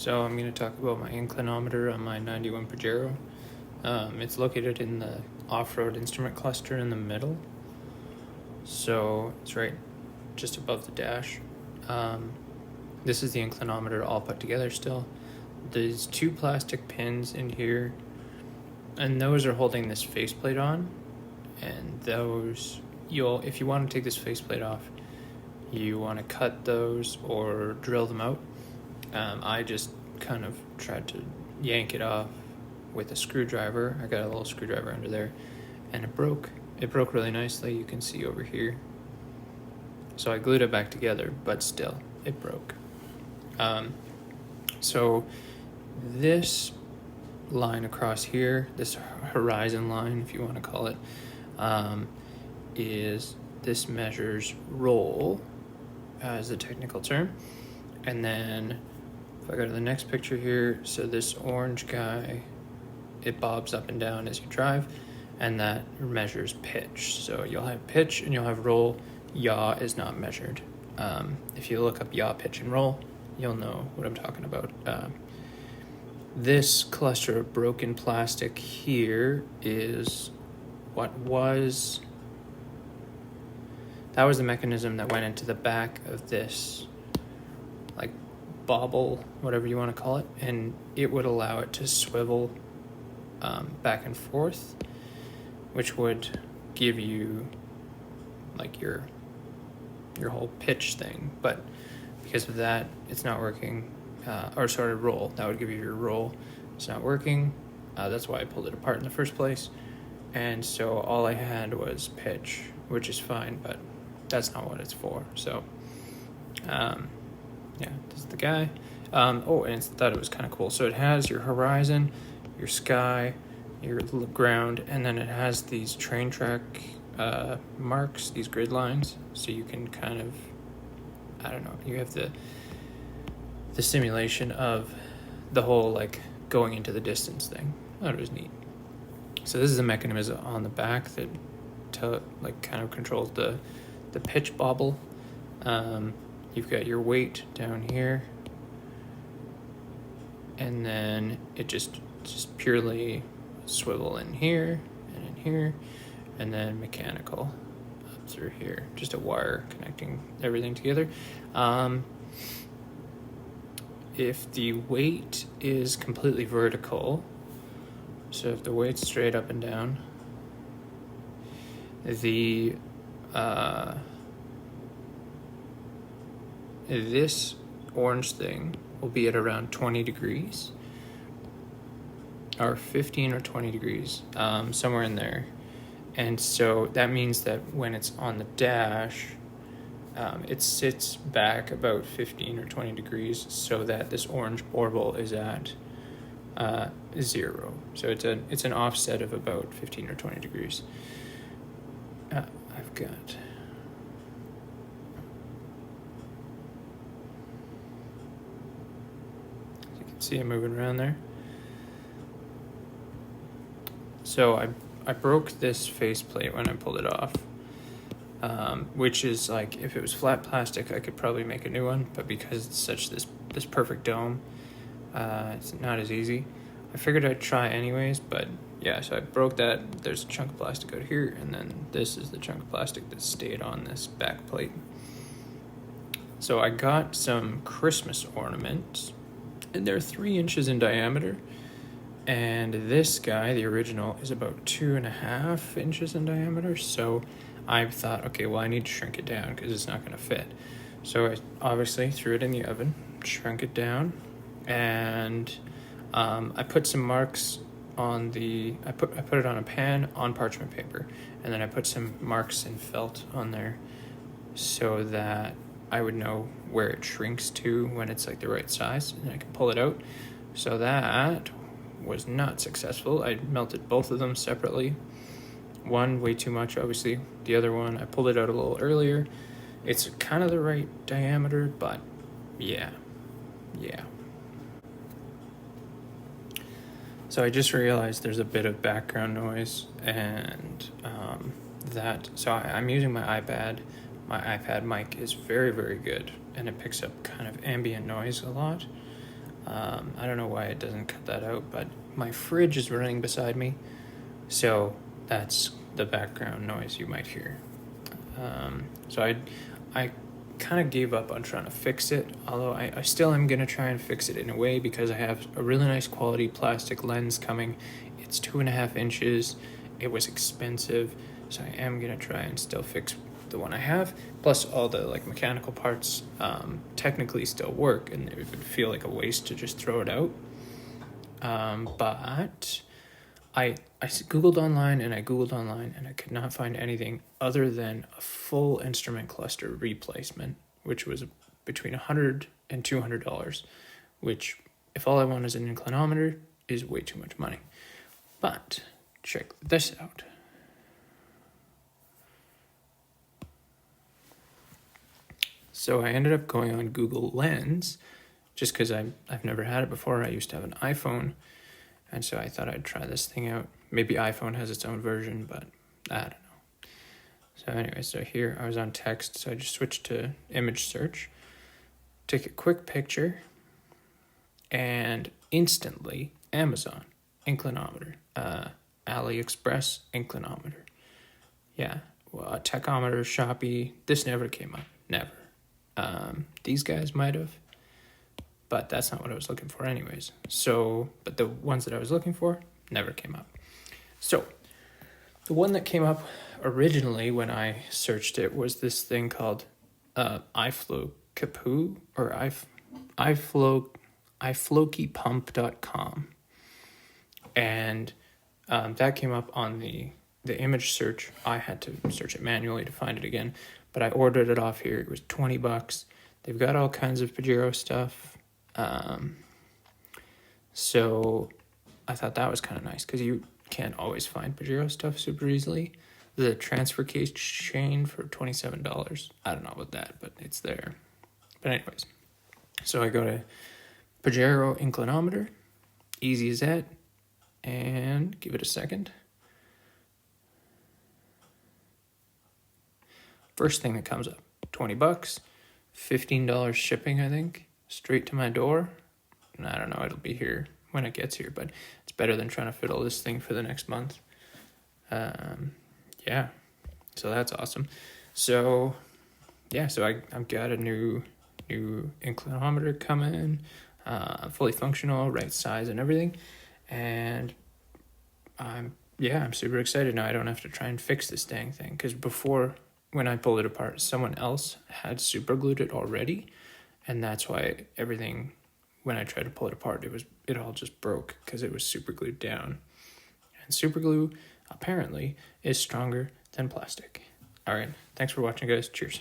So I'm going to talk about my inclinometer on my 91 Pajero. It's located in the off-road instrument cluster in the middle. So it's right just above the dash. This is the inclinometer all put together still. There's two plastic pins in here, and those are holding this faceplate on. And those, if you want to take this faceplate off, you want to cut those or drill them out. I just kind of tried to yank it off with a screwdriver. I got a little screwdriver under there, and it broke. It broke really nicely. You can see over here. So I glued it back together, but still, it broke. So this line across here, this horizon line, if you want to call it, this measures roll as the technical term. And then if I go to the next picture here, so this orange guy, it bobs up and down as you drive, and that measures pitch. So you'll have pitch and you'll have roll. Yaw is not measured. If you look up yaw, pitch, and roll, you'll know what I'm talking about. This cluster of broken plastic here is that was the mechanism that went into the back of this, like, bobble, whatever you want to call it, and it would allow it to swivel back and forth, which would give you like your whole pitch thing. But because of that, it's not working. Roll, that would give you your roll. It's not working. That's why I pulled it apart in the first place. And so all I had was pitch, which is fine, but that's not what it's for. So yeah, this is the guy. And I thought it was kind of cool. So it has your horizon, your sky, your ground, and then it has these train track marks, these grid lines. So you can kind of, I don't know, you have the simulation of the whole, like, going into the distance thing. I thought it was neat. So this is a mechanism on the back that kind of controls the pitch bobble. You've got your weight down here, and then it just purely swivel in here and in here, and then mechanical up through here. Just a wire connecting everything together. If the weight is completely vertical, so if the weight's straight up and down, this orange thing will be at around 20 degrees, or 15 or 20 degrees, somewhere in there. And so that means that when it's on the dash, it sits back about 15 or 20 degrees, so that this orange bauble is at 0. So it's an offset of about 15 or 20 degrees. I've got... You can see it moving around there. So I broke this faceplate when I pulled it off. Which is, like, if it was flat plastic, I could probably make a new one, but because it's such this perfect dome, it's not as easy. I figured I'd try anyways, but yeah, so I broke that. There's a chunk of plastic out here, and then this is the chunk of plastic that stayed on this back plate. So I got some Christmas ornaments, and they're 3 inches in diameter, and this guy, the original, is about 2.5 inches in diameter. So I thought, okay, well, I need to shrink it down because it's not going to fit. So I obviously threw it in the oven, shrunk it down, and I put some marks on I put it on a pan on parchment paper, and then I put some marks in felt on there so that I would know where it shrinks to when it's like the right size, and I can pull it out. So that was not successful. I melted both of them separately. One way too much, obviously. The other one, I pulled it out a little earlier. It's kind of the right diameter, but yeah. So I just realized there's a bit of background noise, and I'm using my iPad. My iPad mic is very, very good, and it picks up kind of ambient noise a lot. I don't know why it doesn't cut that out, but my fridge is running beside me, so that's the background noise you might hear. So I kind of gave up on trying to fix it, although I still am going to try and fix it in a way because I have a really nice quality plastic lens coming. It's 2.5 inches. It was expensive, so I am going to try and still fix the one I have. Plus all the like mechanical parts technically still work, and it would feel like a waste to just throw it out. But I Googled online and I Googled online and I could not find anything other than a full instrument cluster replacement, which was between $100 and $200, which, if all I want is an inclinometer, is way too much money. But check this out. So I ended up going on Google Lens just because I've never had it before. I used to have an iPhone, and so I thought I'd try this thing out. Maybe iPhone has its own version, but I don't know. So anyway, so here I was on text, so I just switched to image search, take a quick picture, and instantly Amazon inclinometer, AliExpress inclinometer. Yeah, well, Tachometer, Shopee, this never came up, never. These guys might have, but that's not what I was looking for anyways. So, but the ones that I was looking for never came up. So, the one that came up originally when I searched it was this thing called iFlowCapoo or iFlowkyPump.com. And that came up on the image search. I had to search it manually to find it again, but I ordered it off here. It was $20. They've got all kinds of Pajero stuff. So I thought that was kind of nice because you can't always find Pajero stuff super easily. The transfer case chain for $27. I don't know about that, but it's there. But anyways, so I go to Pajero inclinometer, easy as that, and give it a second. First thing that comes up, $20, $15 shipping, I think, straight to my door. And I don't know, it'll be here when it gets here, but it's better than trying to fiddle this thing for the next month. Yeah, so that's awesome. So yeah, so I've got a new inclinometer coming, fully functional, right size and everything, and I'm super excited now. I don't have to try and fix this dang thing, because before, when I pulled it apart, someone else had super glued it already, and that's why everything, when I tried to pull it apart, it all just broke because it was super glued down. And super glue apparently is stronger than plastic. All right, thanks for watching, guys. Cheers.